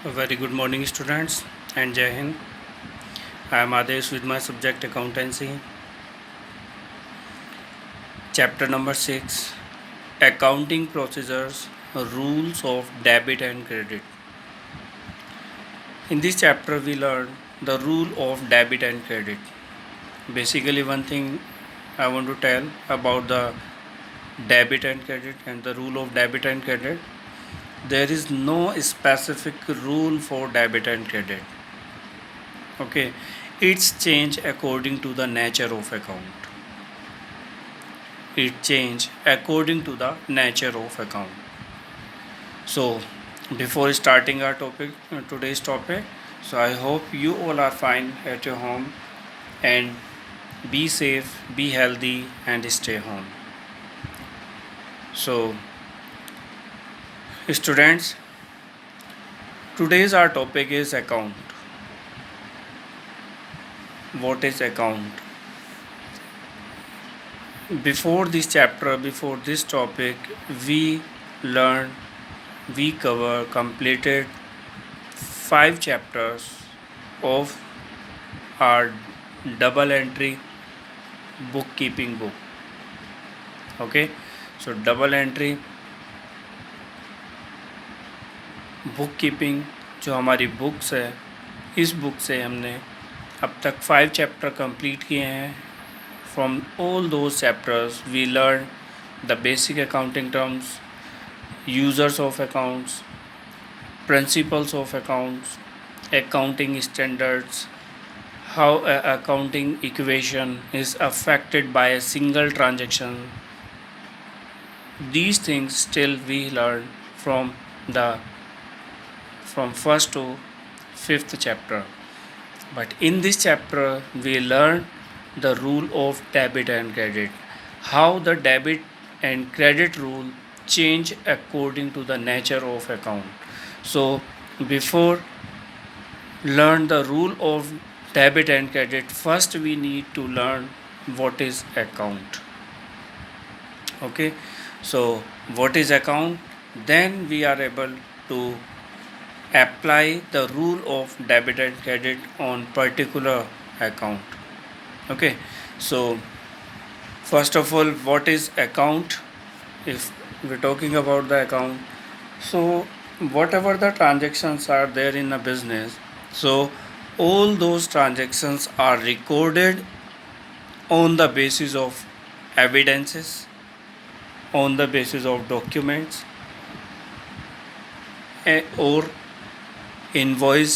A very good morning, students, and Jai Hind. I am Adesh with my subject accountancy. Chapter number 6, Accounting Procedures, Rules of Debit and Credit. In this chapter, we learn the rule of debit and credit. Basically, one thing I want to tell about the debit and credit and the rule of debit and credit. There is no specific rule for debit and credit. Okay, it's change according to the nature of account. It change according to the nature of account. So before starting our topic, today's topic, so I hope you all are fine at your home and be safe, be healthy, and stay home. So students, today's our topic is account. What is account? Before this chapter, before this topic, we learned, we completed 5 chapters of our double entry bookkeeping book. Okay, so double entry bookkeeping जो हमारी books है, इस book से हमने अब तक 5 chapter complete किए हैं. From all those chapters we learn the basic accounting terms, users of accounts, principles of accounts, accounting standards, how a accounting equation is affected by a single transaction. These things still we learn the from first to 5th chapter. But in this chapter we learn the rule of debit and credit, how the debit and credit rule change according to the nature of account. So before learn the rule of debit and credit, first we need to learn what is account. Okay, so what is account, then we are able to apply the rule of debit and credit on particular account. Okay, so first of all, what is account? If we're talking about the account, so whatever the transactions are there in a business, so all those transactions are recorded on the basis of evidences, on the basis of documents, or invoice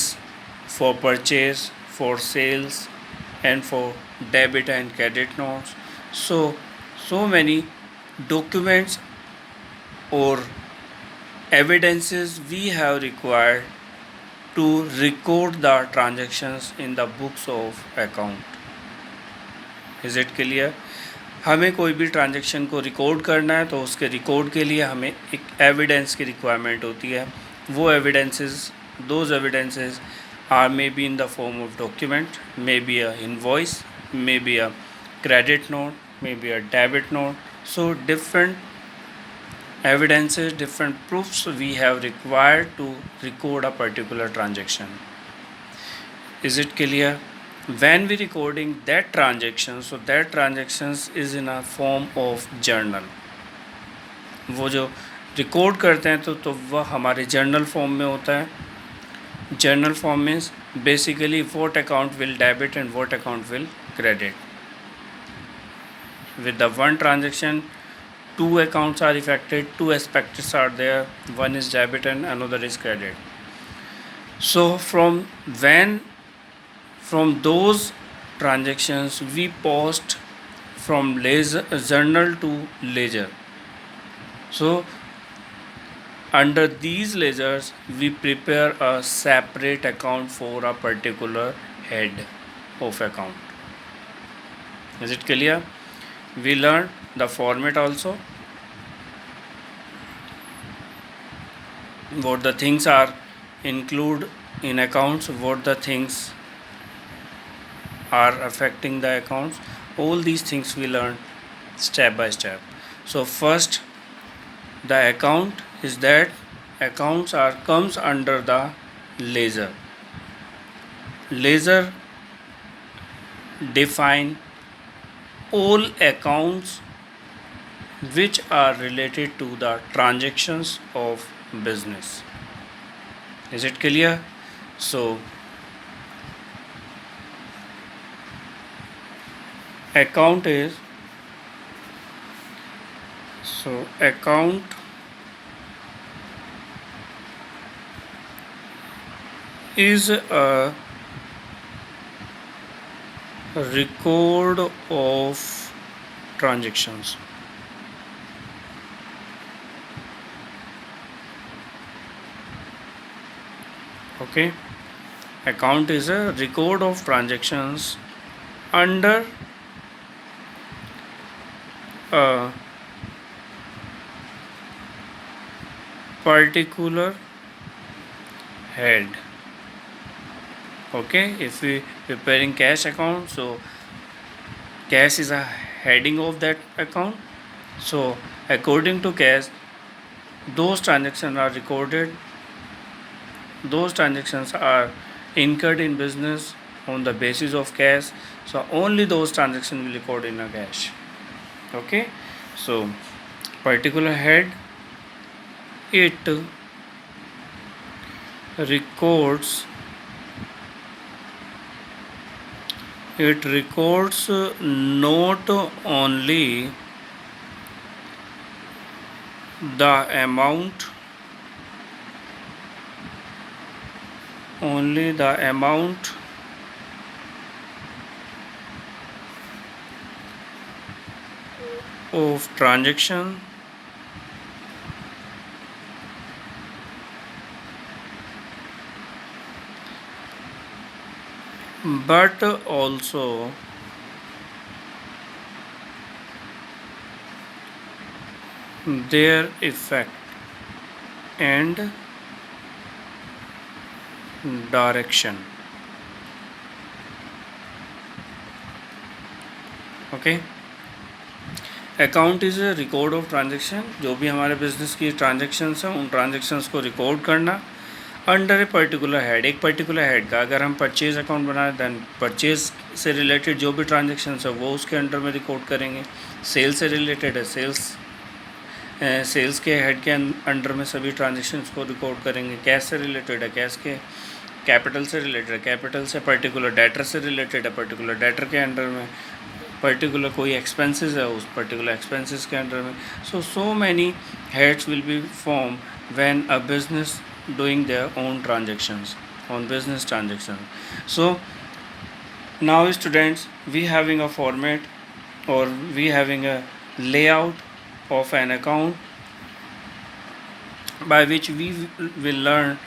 for purchase, for sales, and for debit and credit notes. So many documents or evidences we have required to record the transactions in the books of account. Is it clear? हमें कोई भी transaction को record करना है तो उसके record के लिए हमें एक एविडेंस की रिक्वायरमेंट होती है. वो evidences, those evidences are maybe in the form of document, maybe a invoice, maybe a credit note, maybe a debit note. So different evidences, different proofs we have required to record a particular transaction. Is it clear? When we recording that transaction, so that transactions is in a form of journal. वो जो record करते हैं तो वह हमारे journal form में होता है. Journal form means basically what account will debit and what account will credit. With the one transaction, 2 accounts are affected, 2 aspects are there, one is debit and another is credit. So from those transactions we post from journal to ledger. So under these ledgers we prepare a separate account for a particular head of account. Is it clear? We learn the format also, what the things are include in accounts, what the things are affecting the accounts. All these things we learn step by step. So first, the account is that accounts comes under the ledger. Ledger define all accounts which are related to the transactions of business. Is it clear? So account is account is a record of transactions. Okay, account is a record of transactions under a particular head. Okay, if we preparing cash account, so cash is a heading of that account. So according to cash, those transactions are recorded, those transactions are incurred in business on the basis of cash. So only those transactions will record in a cash. Okay, so particular head, it records not only the amount of transaction but also their effect and direction. Okay, account is a record of transaction, जो भी हमारे business की transactions हैं उन transactions को record करना under a particular head. एक particular head का अगर हम परचेज अकाउंट बनाए दैन परचेज से रिलेटेड जो भी ट्रांजेक्शन्स है वो उसके अंडर में रिकॉर्ड करेंगे। सेल से रिलेटेड है, सेल्स के हेड के अंडर में सभी ट्रांजेक्शन्स को रिकॉर्ड करेंगे। कैश से रिलेटेड है, कैश के कैपिटल से रिलेटेड है, कैपिटल से पर्टिकुलर डेटर से रिलेटेड है, पर्टिकुलर डेटर के अंडर में पर्टिकुलर कोई एक्सपेंसेस है उस पर्टिकुलर एक्सपेंसेस के अंडर में। So many heads will be form when a business doing their own transactions on business transaction. So now students, we having a format or we having a layout of an account by which we will learn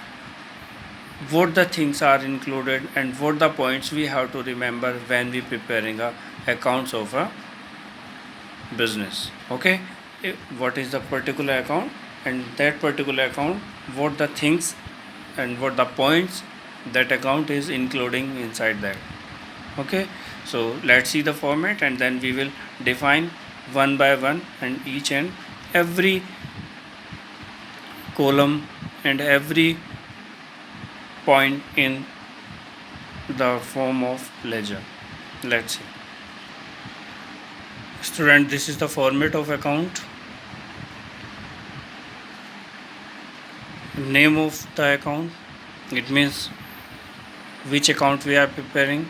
what the things are included and what the points we have to remember when we preparing a accounts of a business. Okay, what is the particular account and that particular account, what the things and what the points that account is including inside that. Okay, so let's see the format and then we will define one by one and each and every column and every point in the form of ledger. Let's see. Student, this is the format of account. Name of the account, it means which account we are preparing,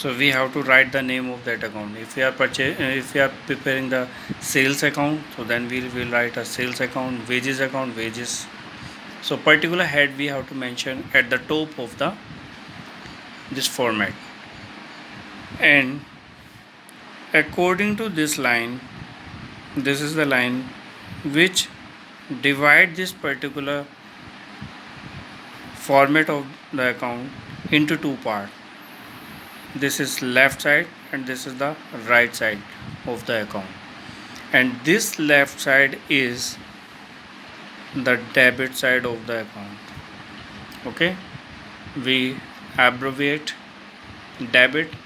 so we have to write the name of that account. If we are preparing the sales account, so then we will write a sales account. Wages account, wages. So particular head we have to mention at the top of the this format, and according to this line, this is the line which divide this particular format of the account into two parts. This is left side and this is the right side of the account, and this left side is the debit side of the account. Okay, we abbreviate debit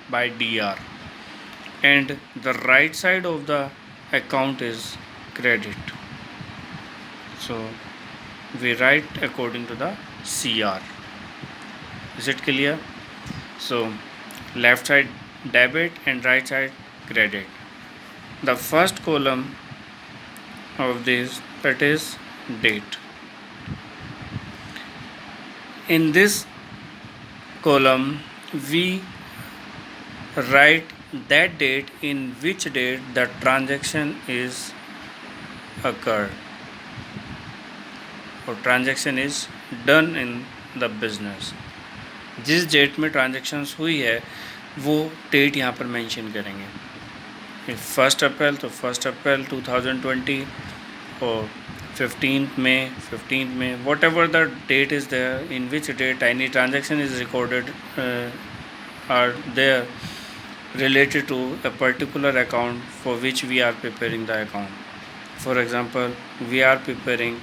by DR, and the right side of the account is credit. So we write according to the CR. Is it clear? So left side debit and right side credit. The first column of this, that is date. In this column we write that date in which date the transaction is occurred or transaction is done in the business. जिस date में transactions हुई है वो date यहाँ पर mention करेंगे. 1 अप्रैल तो 1 अप्रैल 2020 और 15th May, whatever the date is there, in which date any transaction is recorded are there related to a particular account for which we are preparing the account. For example, we are preparing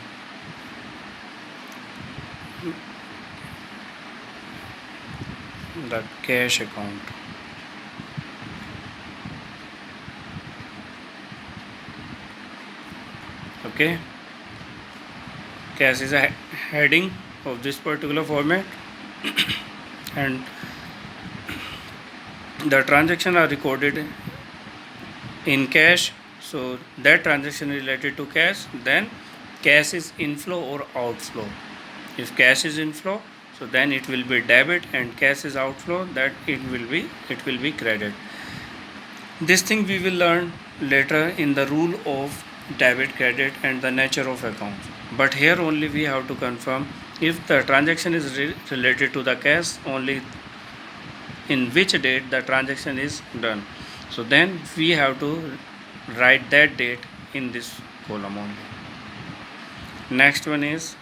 the cash account. Okay, cash is a heading of this particular format and the transaction are recorded in cash. So that transaction is related to cash, then cash is inflow or outflow. If cash is inflow, so then it will be debit, and cash is outflow, that it will be credit. This thing we will learn later in the rule of debit, credit and the nature of accounts. But here only we have to confirm if the transaction is related to the cash, only in which date the transaction is done. So then we have to write that date in this column only. Next one is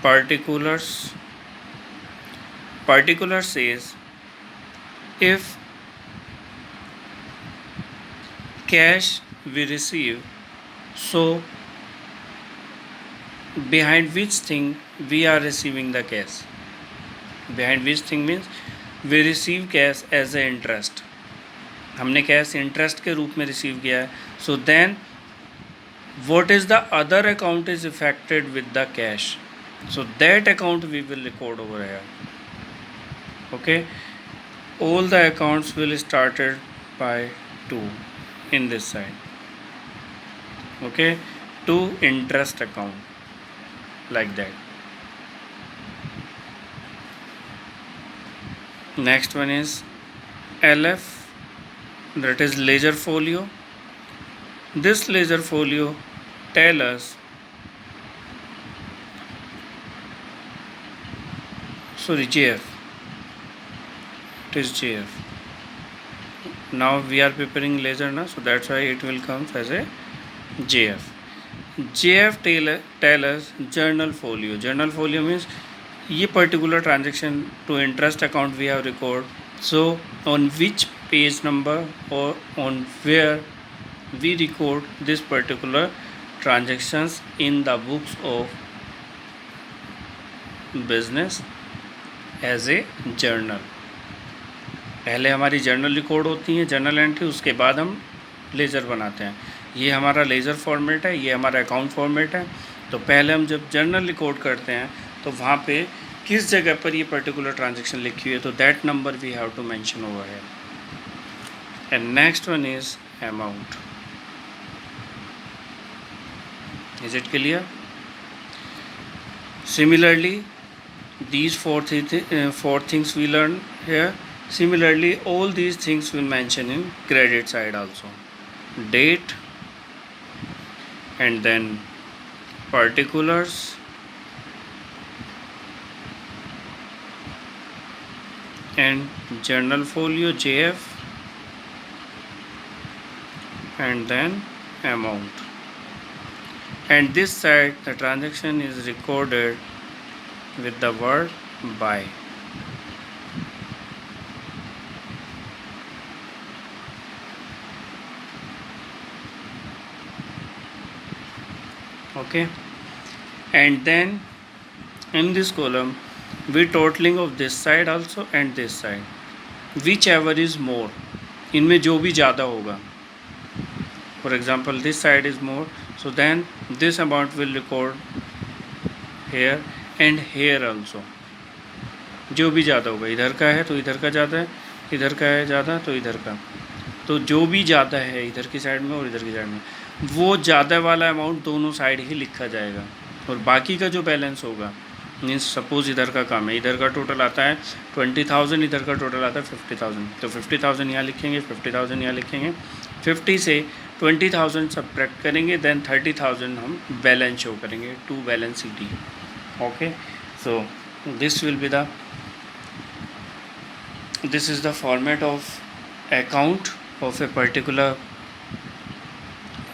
particulars. Particular says if cash we receive, so behind which thing we are receiving the cash. Behind which thing means we receive cash as a interest. हमने cash interest के रूप में receive किया है. So then what is the other account is affected with the cash, so that account we will record over here. Okay, all the accounts will started by 2 in this side. Okay, 2 interest account, like that. Next one is LF, that is ledger folio. This ledger folio tell us, sorry, JF, it is JF. Now we are preparing ledger now, so that's why it will come as a JF. JF tell us journal folio. Journal folio means ये particular transaction to interest account we have record. So on which page number or on where we record this particular transactions in the books of business as a journal. पहले हमारी journal record होती है, journal entry, उसके बाद हम laser बनाते हैं. ये हमारा लेजर फॉर्मेट है, ये हमारा अकाउंट फॉर्मेट है. तो पहले हम जब जर्नल रिकॉर्ड करते हैं तो वहाँ पे किस जगह पर ये पर्टिकुलर ट्रांजेक्शन लिखी हुई है, तो that number we have to mention over here. And next one is amount. Is it clear? Similarly, these four things we learn here. Similarly, all these things will mention in credit side also. Date, and then particulars, and journal folio JF, and then amount. And this side the transaction is recorded with the word buy. Okay, and then in this column we totaling of this side also and this side, whichever is more, इनमें जो भी ज़्यादा होगा. For example, this side is more, So then this amount will record here and here also. जो भी ज़्यादा होगा, इधर का है तो इधर का ज़्यादा है, इधर का है ज़्यादा तो इधर का, तो जो भी ज़्यादा है इधर की साइड में और इधर की साइड में, वो ज़्यादा वाला अमाउंट दोनों साइड ही लिखा जाएगा। और बाकी का जो बैलेंस होगा, मीन्स सपोज़ इधर का काम है, इधर का टोटल आता है 20,000, इधर का टोटल आता है 50,000, तो 50,000 यहाँ लिखेंगे, 50,000 यहाँ लिखेंगे, 50 से 20,000 सब्ट्रैक्ट करेंगे, देन 30,000 हम बैलेंस शो करेंगे to balance C D. Okay, so this will be the this is the format of account of a particular.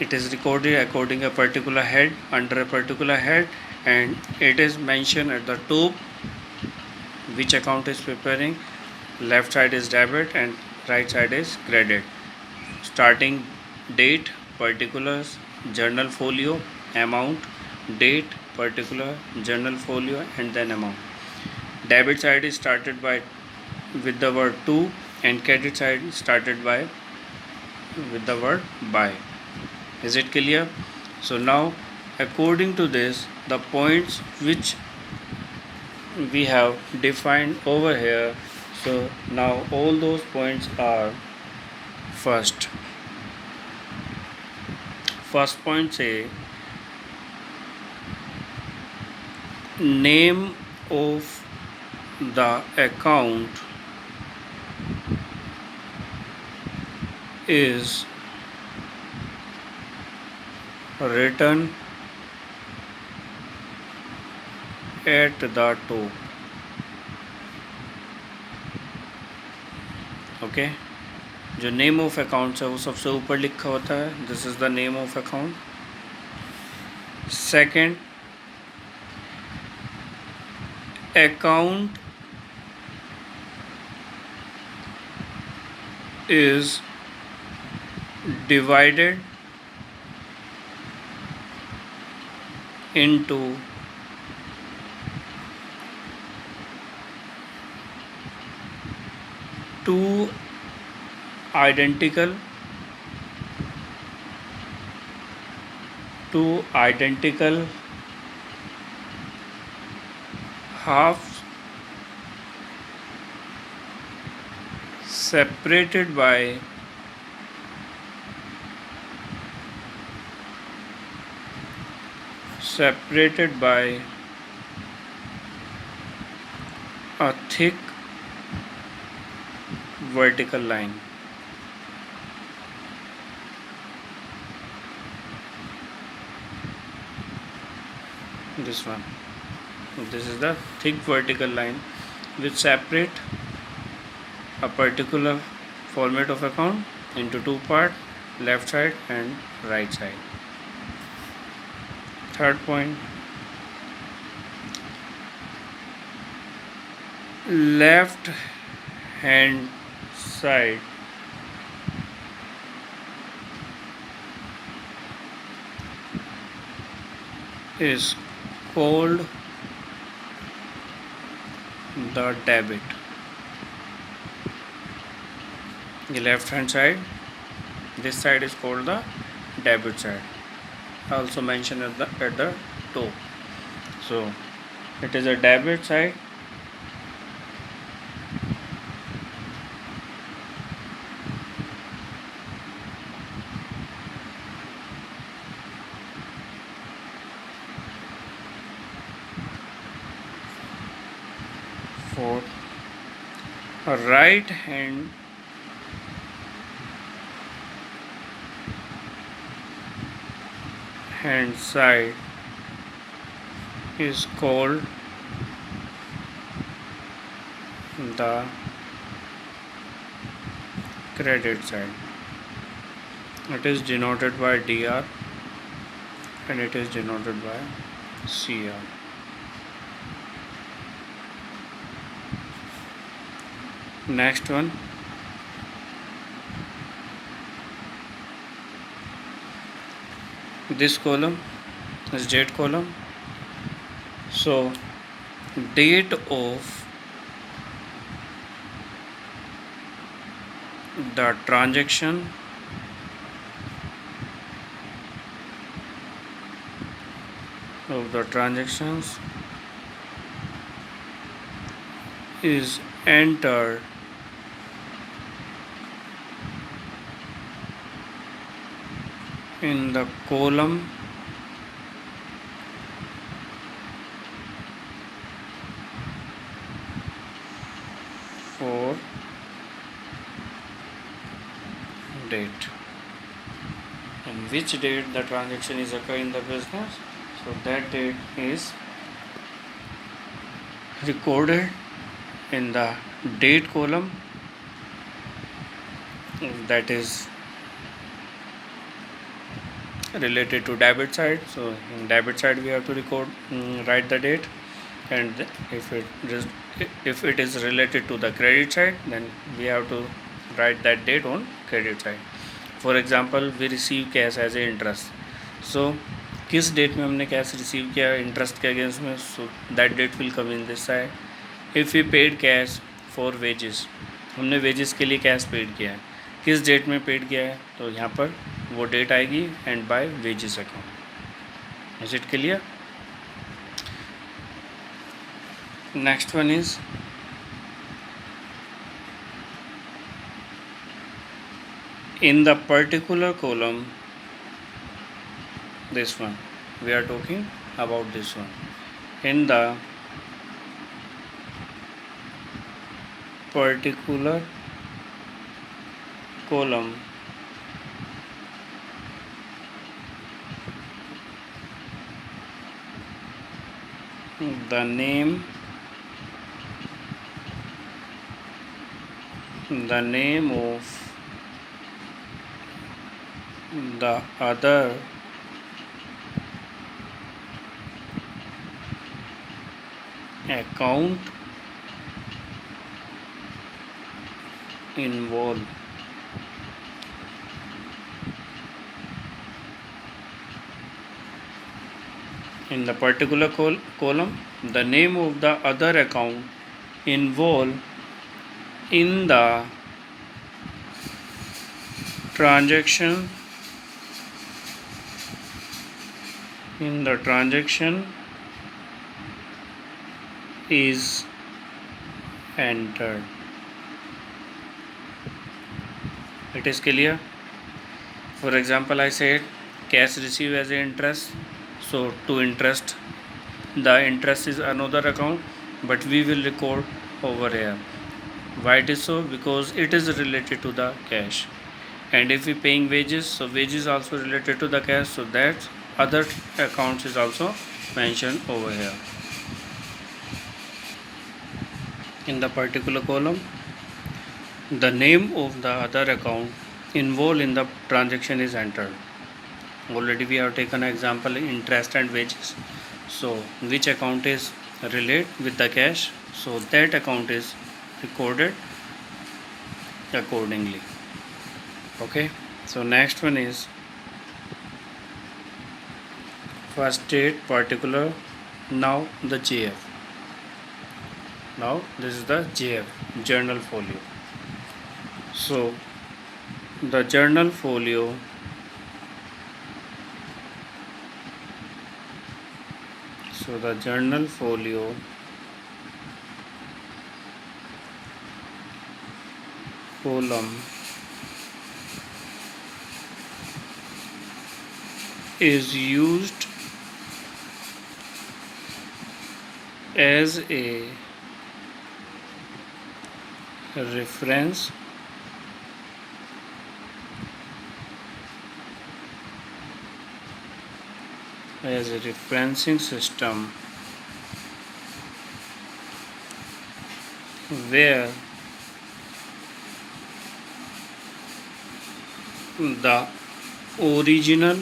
It is recorded according a particular head, under a particular head, and it is mentioned at the top which account is preparing. Left side is debit and right side is credit. Starting date, particulars, journal folio, amount, date, particular, journal folio, and then amount. Debit side is started by with the word to, and credit side started by with the word by. Is it clear? So now according to this, the points which we have defined over here, so now all those points are first point say name of the account is written at the top. Okay, जो name of accounts है वो सबसे ऊपर लिखा होता है, this is the name of account. Second, account is divided into two identical halves separated by a thick vertical line. This one, this is the thick vertical line which separate a particular format of account into two parts, left side and right side. Third point, left hand side is called the debit. The left hand side, this side is called the debit side, also mentioned at the top. So it is a debit side. Fourth, a right hand side is called the credit side. It is denoted by DR and it is denoted by CR. Next one, this column is date column. So date of the transaction of the transactions is entered in the column for date. And which date the transaction is occurred in the business? So that date is recorded in the date column, that is related to debit side. So in debit side we have to write the date, and if it is related to the credit side, then we have to write that date on credit side. For example we receive cash as a interest. So किस date में हमने cash receive किया interest के against में, so that date will come in this side. If you paid cash for wages, हमने wages के लिए cash paid किया है, किस डेट में पेड किया है, तो यहाँ पर वो डेट आएगी and by wages account. Is it clear? Next one is in the particular column, this one we are talking about, this one in the particular column the name of the other account involved in the particular column, the name of the other account involved in the transaction is entered. It is clear? For example, I said cash received as a interest. So to interest, the interest is another account, but we will record over here. Why it is so? Because it is related to the cash. And if we paying wages, so wages also related to the cash, so that other accounts is also mentioned over here. In the particular column, the name of the other account involved in the transaction is entered. Already we have taken an example, interest and wages. So which account is related with the cash, so that account is recorded accordingly. Okay, so next one is first date particular. Now the JF. Now this is the JF, journal folio. So the journal folio column is used as a reference as a referencing system where the original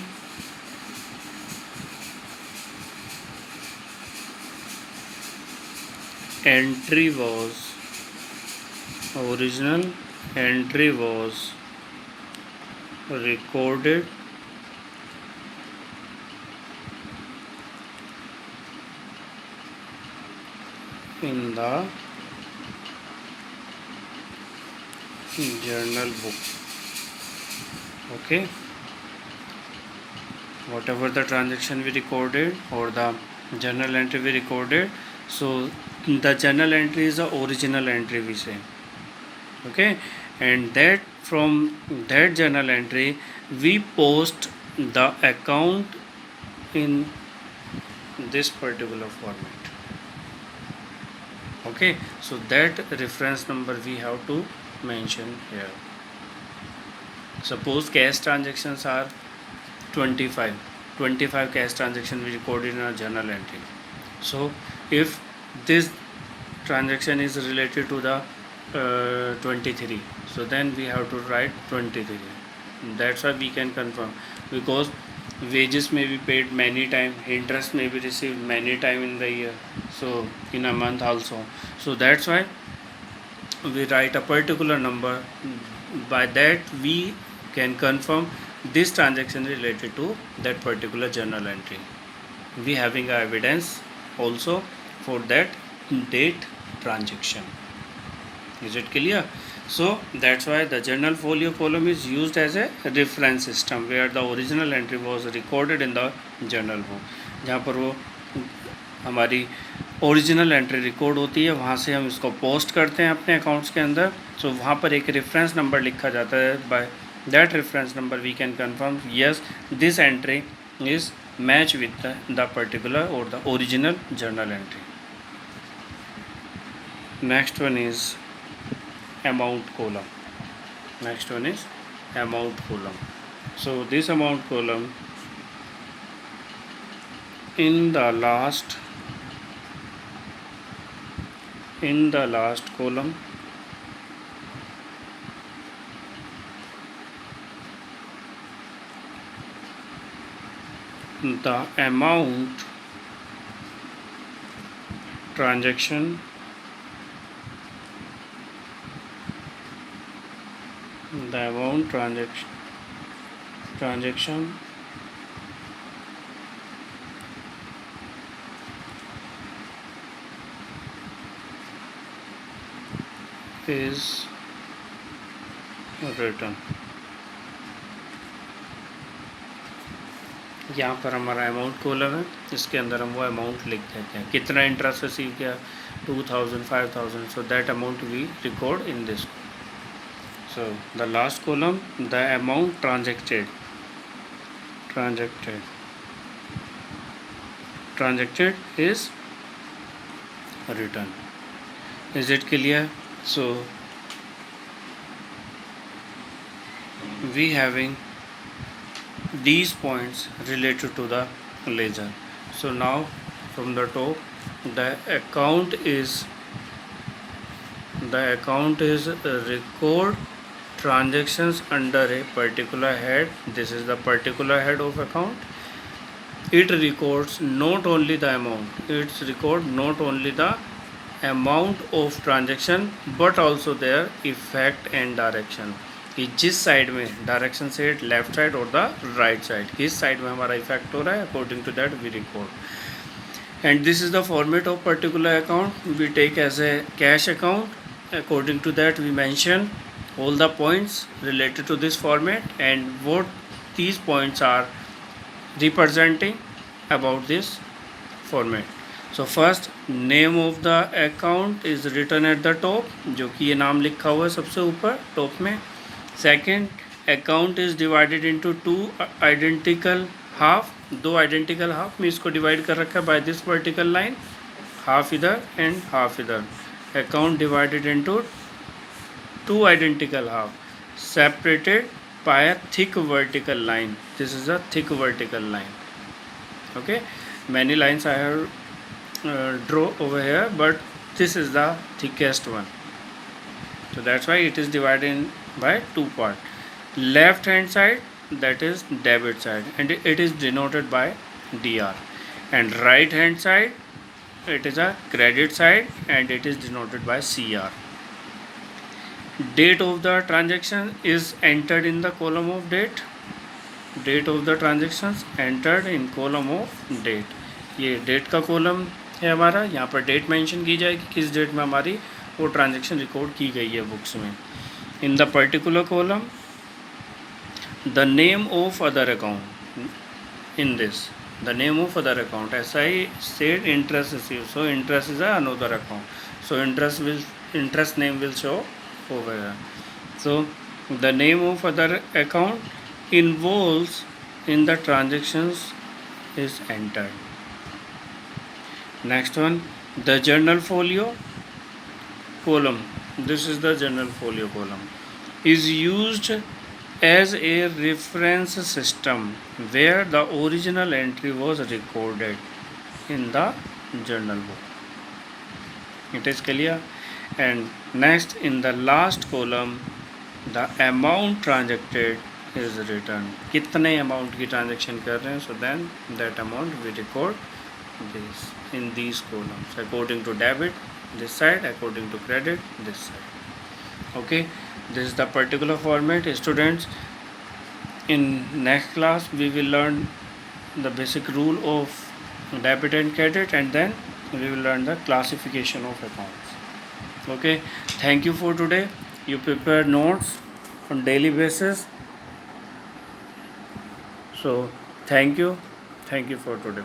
entry was recorded in the journal book. Okay, whatever the transaction we recorded or the journal entry we recorded, so the journal entry is the original entry we say, okay, and that from that journal entry we post the account in this particular format, okay. So that reference number we have to mention here. Suppose cash transactions are 25 cash transaction we recorded in our journal entry. So if this transaction is related to the 23, so then we have to write 23. That's why we can confirm, because wages may be paid many time, interest may be received many time in the year, so in a month also. So that's why we write a particular number. By that we can confirm this transaction related to that particular journal entry. We having a evidence also for that date transaction. Is it clear? So that's why the journal folio column is used as a reference system where the original entry was recorded in the journal book. जहाँ पर वो हमारी original entry record होती है, वहाँ से हम इसको पोस्ट करते हैं अपने अकाउंट्स के अंदर. सो वहाँ पर एक रेफरेंस नंबर लिखा जाता है. By that reference number we can confirm yes this entry is match with the particular और the original journal entry. Next one is amount column. Next one is amount column. So this amount column, in the last column the amount transaction is written. यहाँ पर हमारा amount column है, इसके अंदर हम वो amount लिख देते हैं. कितना इंटरेस्ट रिसीव किया, 2000, 5000. So that amount we record in this. So the last column, the amount transacted is written. Is it clear? So we having these points related to the ledger. So now from the top, the account is record transactions under a particular head. This is the particular head of account. It records not only the amount, of transaction but also their effect and direction. कि जिस side में direction से left side और the right side, किस side में हमारा effect हो रहा है, according to that we record. And this is the format of particular account we take as a cash account. According to that we mention all the points related to this format and what these points are representing about this format. So first, name of the account is written at the top, जो कि ये नाम लिखा हुआ है सबसे ऊपर top में. Second, account is divided into two identical half. दो आइडेंटिकल हाफ में इसको डिवाइड कर रखा है by this vertical line, half इधर एंड हाफ इधर. Account divided into two identical half separated by a thick vertical line. This is a thick vertical line. Okay, many lines I have draw over here, but this is the thickest one. So that's why it is divided by two parts. Left hand side, that is debit side, and it is denoted by DR, and right hand side it is a credit side and it is denoted by CR. Date of the transaction is entered in the column of date. Date of the transactions entered in column of date. ये date का column है हमारा. यहाँ पर date mention की जाएगी, किस date में हमारी वो ट्रांजेक्शन रिकॉर्ड की गई है बुक्स में. In the particular column the name of other account, in this. The name of other account, as I said, interest received. So interest is another account. So interest name will show over here. So the name of other account involves in the transactions is entered. Next one, the journal folio column. This is the journal folio column. Is used as a reference system where the original entry was recorded in the journal book. It is clear. And next, in the last column, the amount transacted is written. कितने amount की transaction कर रहे हैं, so then that amount we record this in these columns according to debit this side, according to credit this side. Okay, this is the particular format. Students, in next class we will learn the basic rule of debit and credit, and then we will learn the classification of accounts. Okay, thank you for today. You prepare notes on daily basis. So thank you for today.